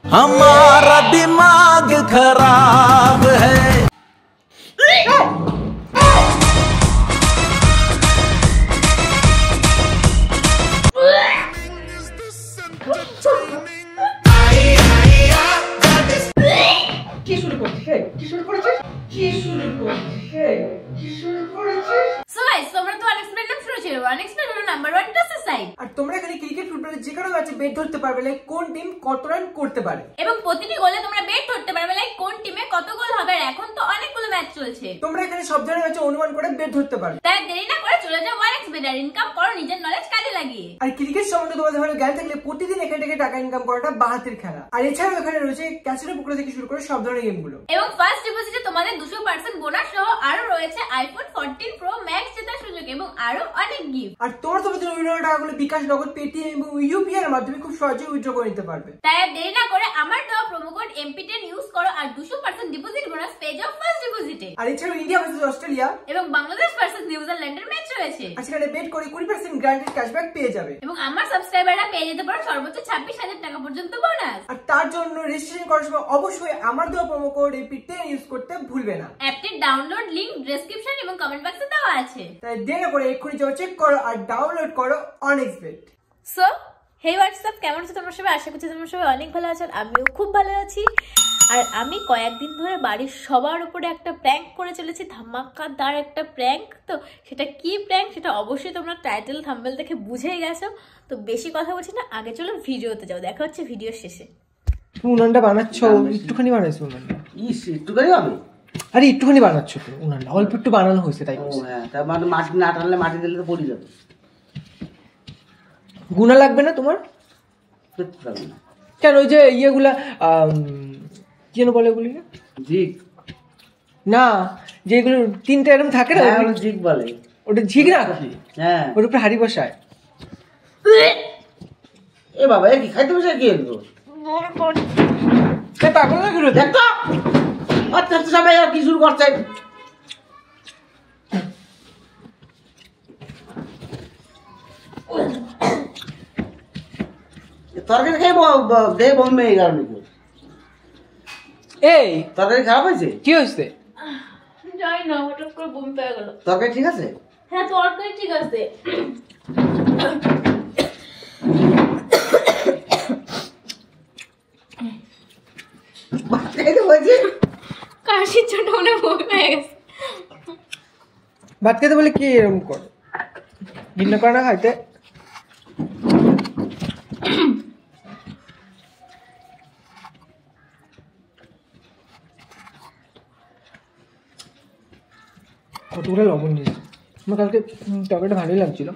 हमारा दिमाग खराब है। তোমরা এখানে ক্রিকেট ফুটবলের যে কোনো ম্যাচে বেট ধরতে পারবে লাইক কোন টিম কত রান করতে পারে, এবং প্রতিটি গোলে তোমরা বেট ধরতে পারবে লাইক কোন টিমে কত গোল হবে। আর এখন তো অনেকগুলো ম্যাচ চলছে, তোমরা এখানে সব ধরনের ম্যাচে অনুমান করে বেট ধরতে পারবে। তাই দেরি না করে চলে যাও 1xBet আর ইনকাম করো নিজের নলেজ কাজে লাগিয়ে। আর ক্রিকেট সম্বন্ধে তোমাদের ভালো জ্ঞান থাকলে প্রতিদিন এখান থেকে টাকা ইনকাম করাটা বাহাতের খেলা। আর এছাড়াও এখানে রয়েছে ক্যাসিনো পুকুর থেকে শুরু করে সব ধরনের গেমগুলো, এবং ফার্স্ট ডিপোজিটে তোমাদের 200% বোনাস সহ আরো রয়েছে আইফোন 14 প্রো ম্যাক্স জেতার সুযোগ এবং আরো অনেক গিফট। আর তোমরা তোমাদের উইথড্র টাকাগুলো বিকাশ, নগদ, পেটিএম এবং ইউপিআই এর মাধ্যমে খুব সহজেই উইথড্র করে নিতে পারবে। তাই আর দেরি না করে আমার দেওয়া প্রোমো কোড MP10 ইউজ করো আর 200% ডিপোজিট বোনাস পেয়ে যাও ফার্স্ট ডিপোজিটে। আর এছাড়াও ইন্ডিয়া ভার্সেস অস্ট্রেলিয়া এবং বাংলাদেশ ভার্সেস নিউজিল্যান্ডের ম্যাচ রয়েছে, আর সেখানে বেট করে 20% গ্যারান্টিড ক্যাশব্যাক পেয়ে যাবে। এবং আমার সাবস্ক্রাইবাররা পেয়ে যেতে পারো সর্বোচ্চ 26,000 টাকা পর্যন্ত বোনাস। আর তার জন্য রেজিস্ট্রেশন করার সময় অবশ্যই আমার দেওয়া প্রোমো কোড MP10 ইউজ করতে ভুলবে না। অ্যাপটির ডাউনলোড লিংক ডেসক্রিপশন এবং কমেন্ট বক্সে দেওয়া আছে। তাই দেরি না করে এক্ষুনি যাও, চেক করো আর ডাউনলোড করো অনএক্সবেট। সো হে হোয়াটসঅ্যাপ, কেমন আছো তোমরা সবাই? আশা করছি তোমরা সবাই অনেক ভালো আছো, আমিও খুব ভালো আছি। আর আমি কয়েকদিন ধরে বাড়ির সবার উপরে একটা প্র্যাঙ্ক করে চলেছি, ধামাকাদার একটা প্র্যাঙ্ক। তো সেটা কি প্র্যাঙ্ক সেটা অবশ্যই তোমরা টাইটেল থাম্বনেল দেখে বুঝেই গেছো। তো বেশি কথা বলছি না, আগে চলো ভিডিওতে যাও, দেখা হচ্ছে ভিডিওর শেষে। তুমি উনানটা বানাচ্ছো, একটুখানি বানাইছো উনানটা? একটুখানি হবে? আরে একটুখানি বানাচ্ছো তো উনানটা, অল্প একটু বানানো হয়েছে তাই। হ্যাঁ, তার মানে মাটি না টানলে মাটি দিলে তো পড়ে যাবে। গুণা লাগবে না তোমার? কেন ওই যে ইয়েগুলা কি যেন বলে ওগুলি? ঝিক না, যেগুলো তিনটা এরকম থাকে না, ঝিক বলে। ওটা ঝিক না? হ্যাঁ, ওর উপরে হাড়ি বসায়। এ বাবা, এ কি খাইতে বসে কি এলো? পাগল না গেলো? দেখ তো আচ্ছা সবাই আর কি শুরু করছে। তরকারি খেয়ে দেহে বমি হয়ে গেল নাকি? এই তরকারি খারাপ হয়েছে? কি হয়েছে? জানি না, হঠাৎ করে বমি পেয়ে গেল। তরকারি ঠিক আছে? হ্যাঁ, তরকারি ঠিক আছে। কাশির জন্য মনে বমি পেয়ে গেছে। ভাত খেতে বলে কি এরকম করে? ঘৃণা করে না খাইতে? কতগুলো লবণ নিয়েছি আমার, কালকে তরকারিটা ভালোই লাগছিল।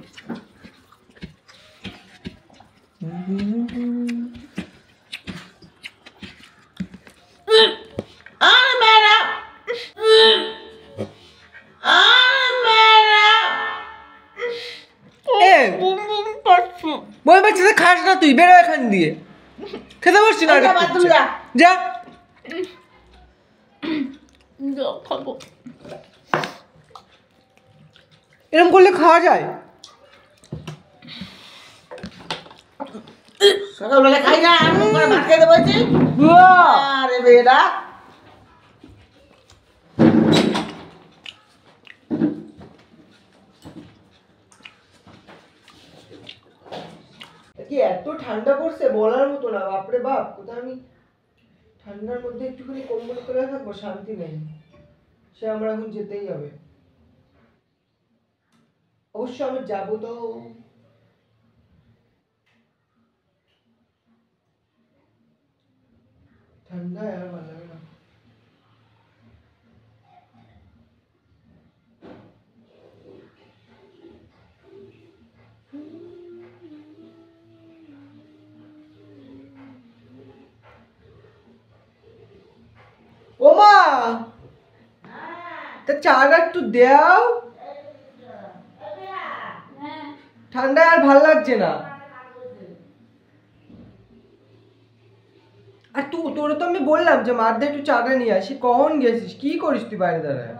বই বাচ্চাতে খাস না তুই, বেরো এখান দিয়ে। খেতে পারছি না, যা। খাবো। এরকম করলে খাওয়া যায়? সকালবেলা খাই না, ভাত খেতে বলছি। আরে বেটা, কি এত ঠান্ডা পড়ছে বলার মতো না, বাপরে বাপ। কোথায় আমি ঠান্ডার মধ্যে একটুখানি কম্বল করে থাকবো, শান্তি নেই। সে আমরা এখন যেতেই হবে। অবশ্য আমি যাবো তো, ঠান্ডায় আর ভালো লাগে না। ও মা, তা চাটা একটু দাও, ঠান্ডায় আর ভাল লাগছে না। আর তোর তো আমি বললাম যে মার দিয়ে একটু চাটা নিয়ে আসি, কখন গেছিস? কি করিস তুই বাইরে দাঁড়ায়?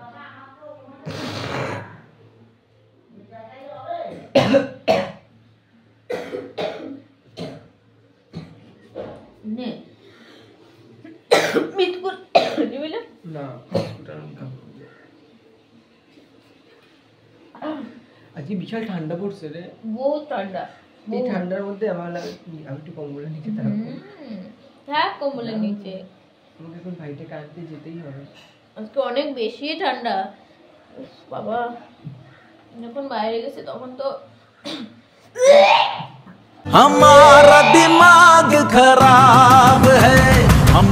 নে বিস্কুট দিবি না? না আমি খাবো। আজকে বিশাল ঠান্ডা পড়ছে রে, বহুত ঠান্ডা। এই ঠান্ডার মধ্যে আমার লাগে কি আমি একটু কম্বলের নিচে থাকবো। হ্যাঁ কম্বলের নিচে। আমাকে এখন ভাইটাকে আনতে যেতেই হবে। আজকে অনেক বেশি ঠান্ডা। উফ, বাবা যখন বাইরে গেছে তখন তো हमारा दिमाग खराब है हम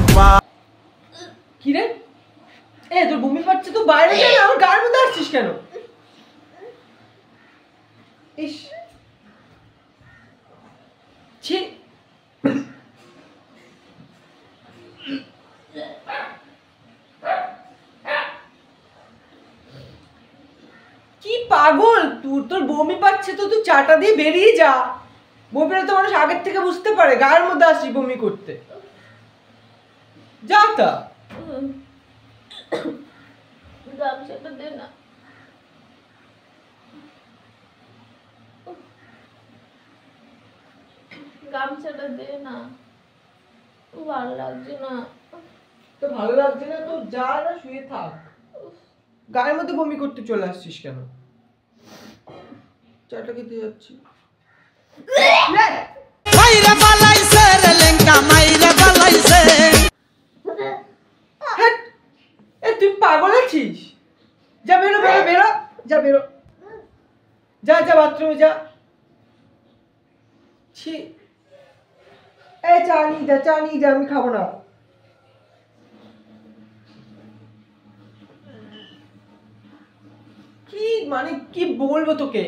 কি রে? তোর বমি পাচ্ছে তো বাইরে যা না, আমার গায়ের মধ্যে আসছিস কেন? ইস ছি, কি পাগল তোর বমি পাচ্ছে তো তুই চাটা দিয়ে বেরিয়ে যা। বমি পেলে তো মানুষ আগের থেকে বুঝতে পারে, গায়ের মধ্যে আসছিস বমি করতে। যা তা গামছাটা দে না। গামছাটা দে না, ভালো লাগছে না। তো ভালো লাগছে না তো যা না, শুয়ে থাক। গায়ের মধ্যে বমি করতে চলে আসছিস কেন? চাটা খেতে যাচ্ছি। मायरा बालाइसे रे लंका मायरा बालाइसे হ্যাট! তুই পাগল আছিস? যা বেরো বেরো বেরো, যা বেরো, যা যা বাথরুমে যা। ছি, চা নিয়ে যা, চা নিয়ে যা, আমি খাবো না। কি মানে কি বলবো তোকে?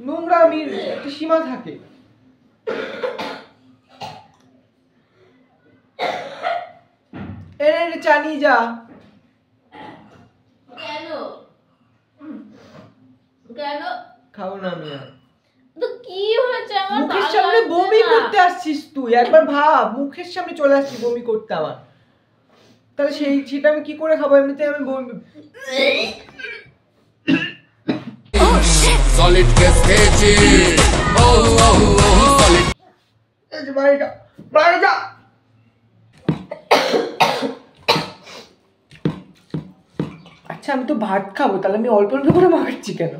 নোংরামির একটা সীমা থাকে। এনে চা নিয়ে যা। কেন কেন খাবো না আমি আর। তো কি হয়েছে? আমার মুখের ভালো সামনে লাগছে বমি না। করতে আসছিস তুই, একবার ভাব, মুখের সামনে চলে আসছিস বমি করতে আমার। তাহলে সেটা আমি কি করে খাবো? এমনিতে আমি বমি। Solid cascade. Solid. এই যে বাইরে যা, বাইরে যা। আচ্ছা আমি তো ভাত খাবো, তাহলে আমি অল্প অল্প করে মাখাচ্ছি কেন?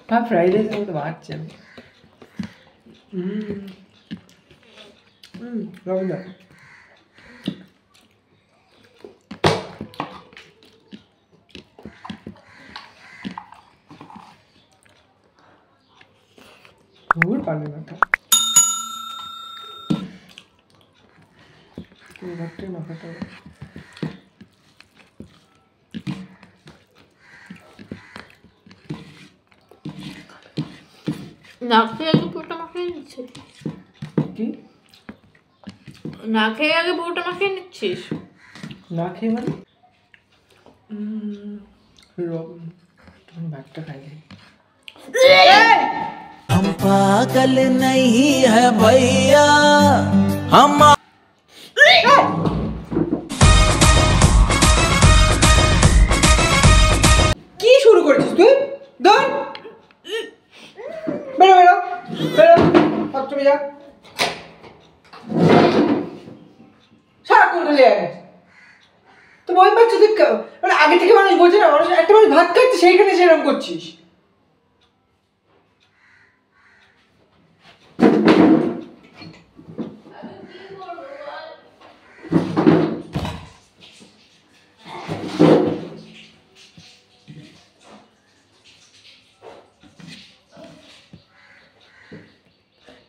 ভাত ফ্রাইড রাইসের মতো মাখাচ্ছি আমি। লবণ দাও। ভুল পারলে না তো ভাতটাই মাখাতে হবে। না খেয়ে আগে পুরোটা মাখিয়ে নিচ্ছিস? কি না খেয়ে আগে পুরোটা মাখিয়ে নিচ্ছিস? না খেয়ে মানে ভাতটা খাই। हम पागल नहीं है भैया हम কি শুরু করেছিস তুই? ধর বেরো বেরো বেরো, বাথরুমে যা। সারাক্ষণ ধরে তো বই পাচ্ছ তুই, মানে আগে থেকে মানুষ বোঝে না, মানুষ একটা মানুষ ভাত খাচ্ছে সেইখানে সেরকম করছিস।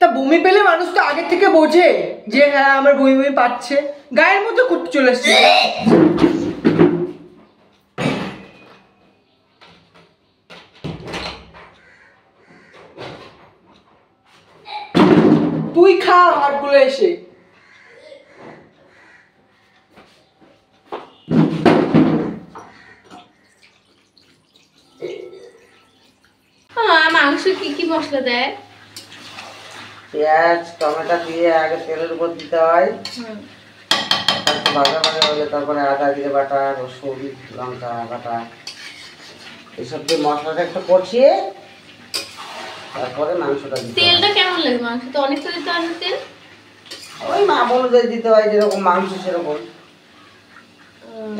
তা বমি পেলে মানুষ তো আগে থেকে বোঝে যে হ্যাঁ আমার বমি বমি পাচ্ছে, গায়ের মধ্যে করতে চলে আসছে। তুই খা হাতগুলো এসে। মাংস কি কি মশলা দেয়? পেঁয়াজ টমেটো দিয়ে আগে তেলের উপর দিতে হয়, একটু ভাজা ভাজা হলে তারপরে আদা জিরে বাটা, রসুন লঙ্কা বাটা এইসব দিয়ে মশলাটা একটু কষিয়ে তারপরে মাংসটা দিতে হয়। তেলটা কেমন লাগে? মাংস তো অনেক দিতে হয় তেল। ওই মাপ অনুযায়ী দিতে হয়, যেরকম মাংস সেরকম।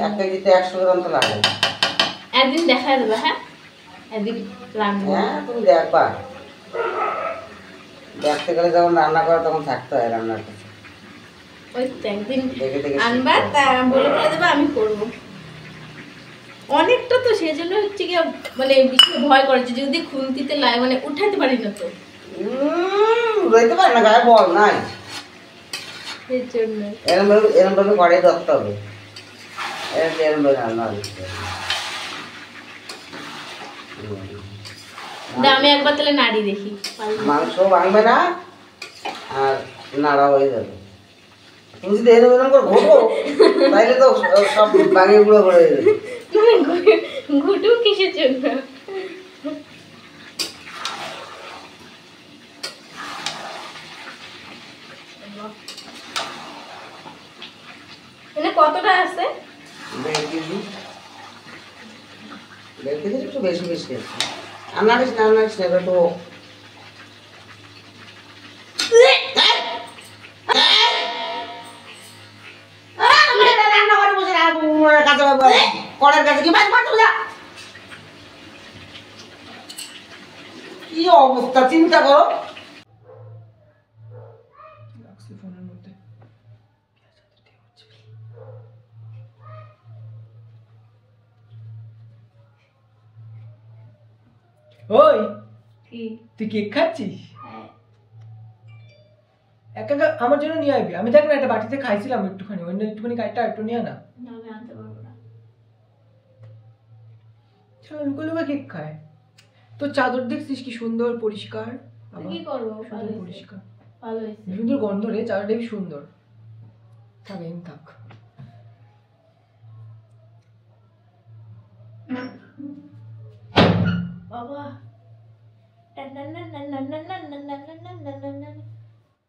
1 কেজিতে 100 গ্রাম তো লাগে। একদিন দেখা দেবে, হ্যাঁ একদিন রান্না। হ্যাঁ তুমি দেখবা, দেখতে গেলে যখন রান্না করে তখন থাকতে হয় রান্নার কাছে। ওই তো একদিন দেখে দেখে আনবা, তা বলে করে দেবে, আমি করবো। অনেকটা তো সেই জন্য হচ্ছে কি মানে বেশি ভয় করে যে যদি খুন্তিতে লাগে মানে উঠাইতে পারি না তো, রইতে পারে না, গায়ে বল নাই, সেই জন্য। এরম ভাবে কড়াই ধরতে হবে, এরম ভাবে রান্না হচ্ছে। আমি একবার তাহলে নাড়ি দেখি, মাংস ভাঙবে না আর নাড়া হয়ে যাবে। তুমি যদি এরকম এরকম করে ঘোটো তাইলে তো সব ভাঙে গুঁড়ো করে যাবে। ঘুটু কিসের জন্য? কতটা আছে? 1.5 কেজি, 1.5 কেজি একটু বেশি বেশি আছে। আনারিস না তো কি অবস্থা চিন্তা করো। ফোনের মধ্যে ওই তুই কেক খাচ্ছিস? একা একা আমার জন্য নিয়ে আসবি। আমি দেখ না একটা বাটিতে খাইছিলাম একটুখানি, অন্য একটুখানি কাইটা একটু নিয়ে না। আমি আনতে পারবো না। চলো লুকা লুকা কেক খায়। তোর চাদর দেখছিস কি সুন্দর পরিষ্কার? কি করবো, সুন্দর পরিষ্কার, ভালো হয়েছে। সুন্দর গন্ধ রে, চাদরটা কি সুন্দর। থাক এম থাক। বাবা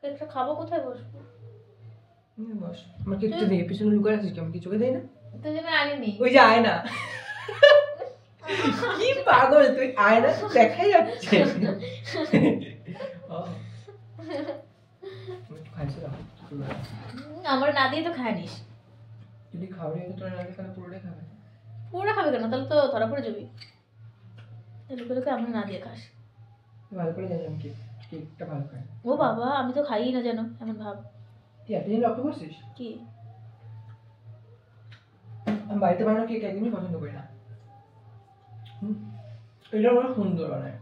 কেকটা খাবো, কোথায় বসবো? বস, আমার কেকটা দিয়ে পিছনে লুকায় আছিস কি? আমি কি চোখে দেই না? তো জন্য আনিনি। ওই যে আয় না। কি পাগল তুই, আয় না দেখাই যাচ্ছে। আমার না দিয়ে তো খায় নিস। যদি খাবে তোরা না দিয়ে পুরোটাই খাবে। পুরোটা খাবে কেন? তাহলে তো ধরা পড়ে যাবি। লুকে লুকে আমরা না দিয়ে খাস। ভালো করে জানি আমি কেকটা ভালো খাই। ও বাবা, আমি তো খাইই না যেন, এমন ভাব। তুই একটা জিনিস লক্ষ্য করছিস? কি? আমি বাড়িতে বানানো কেক একদমই পছন্দ করি না। এটা বড় সুন্দর বানায়।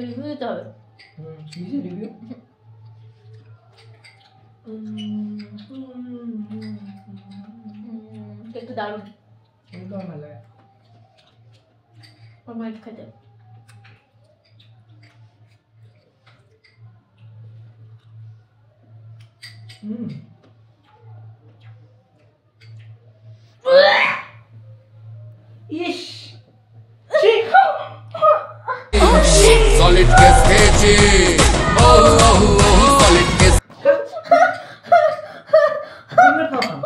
রিভিউ দিতে হবে। দিয়েছি রিভিউ। একটু দারুণ, কিন্তু আমার ভালো লাগে। আমার একটু খেতে। ইস solid case keji oh solid case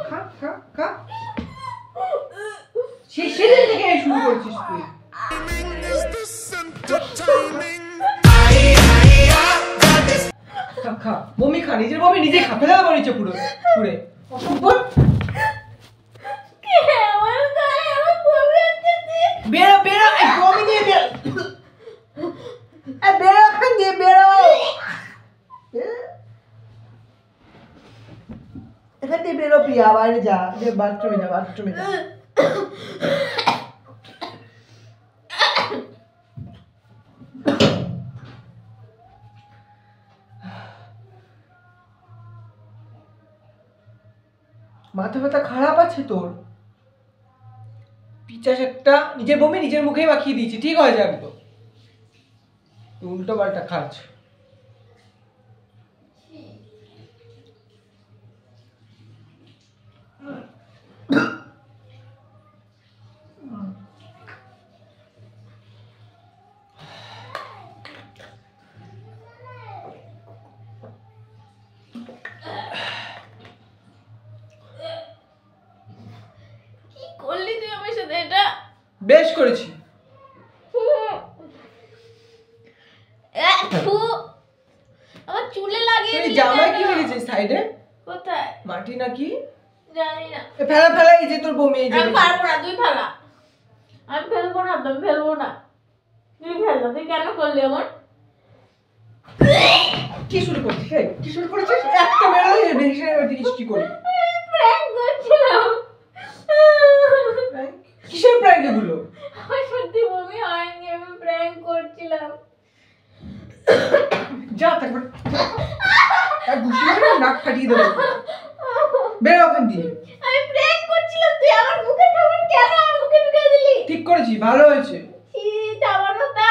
খা খা খা। সেদিন থেকে শুরু করছিস তুই। খা খা, বমি খা, নিজের বমি নিজে খা, ফেলে দেবো নিচে পুরো পুরে। অসম্ভব। বেরো বেরো, বমি নিয়ে বেরো, বেরো এখান দিয়ে বেরো, এখান দিয়ে বেরো প্রিয়া, বাইরে যা, বাথরুমে যা, বাথরুমে যা। মাথা ব্যথা খারাপ আছে তোর? পিচাস একটা, নিজের বমি নিজের মুখেই মাখিয়ে দিয়েছি, ঠিক হয়ে যাবে তো। উল্টো পাল্টা খাচ্ছ। বেশ করেছি। আমার চুলে লাগিয়ে তুই দিলি জামায় কি কেন? লেগেছে সাইডে? কোথায় মাটি নাকি? জানি না। ফেলা ফেলা, এই যে তোর বমি, এই যে আমি পারবো না, তুই ফেলা। আমি ফেলবো না, আমি ফেলবো না। তুই ফেলবো, তুই কেন করলি আমার? কি শুরু করছিস? এই, কি শুরু করেছিস? একটা বেরোলে বেশি দেখিস কি করি? প্র্যাঙ্ক করছিলাম। Prank? কিসের প্র্যাঙ্ক এগুলো? আমার সত্যি বমি হয়নি, আমি প্র্যাঙ্ক করছিলাম। যা তারপর এক ঘুষি মেরে নাক ফাটিয়ে দেবো। বেরো ওখান দিয়ে। আমি প্র্যাঙ্ক করছিলাম, তুই আমার মুখে খাবার কেন আমার মুখে ঢুকে দিলি? ঠিক করেছি, ভালো হয়েছে। ছি, জামানোটা।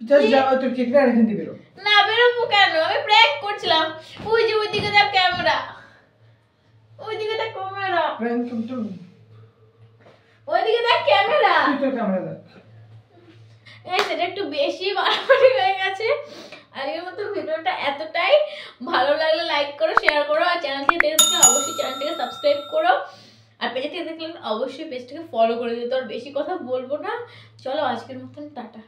জাস্ট যা, তোর কেকটা এখান দিয়ে বেরো। না বেরোবো কেন? আমি প্র্যাঙ্ক করছিলাম। ওই যে ওইদিকে দেখ ক্যামেরা, ওইদিকে দেখ ক্যামেরা, প্র্যাঙ্ক তোর, ওইদিকে দেখ ক্যামেরা। তুই তোর ক্যামেরা দেখ। সেটা একটু বেশি বাড়াবাড়ি হয়ে গেছে। আজকের মতো ভিডিওটা এতটাই। ভালো লাগলে লাইক করো, শেয়ার করো, আর চ্যানেল থেকে দেখলে অবশ্যই চ্যানেলটাকে সাবস্ক্রাইব করো, আর পেজে থেকে দেখলে অবশ্যই পেজটাকে ফলো করে দিও। তো আর বেশি কথা বলবো না, চলো আজকের মতন টাটা।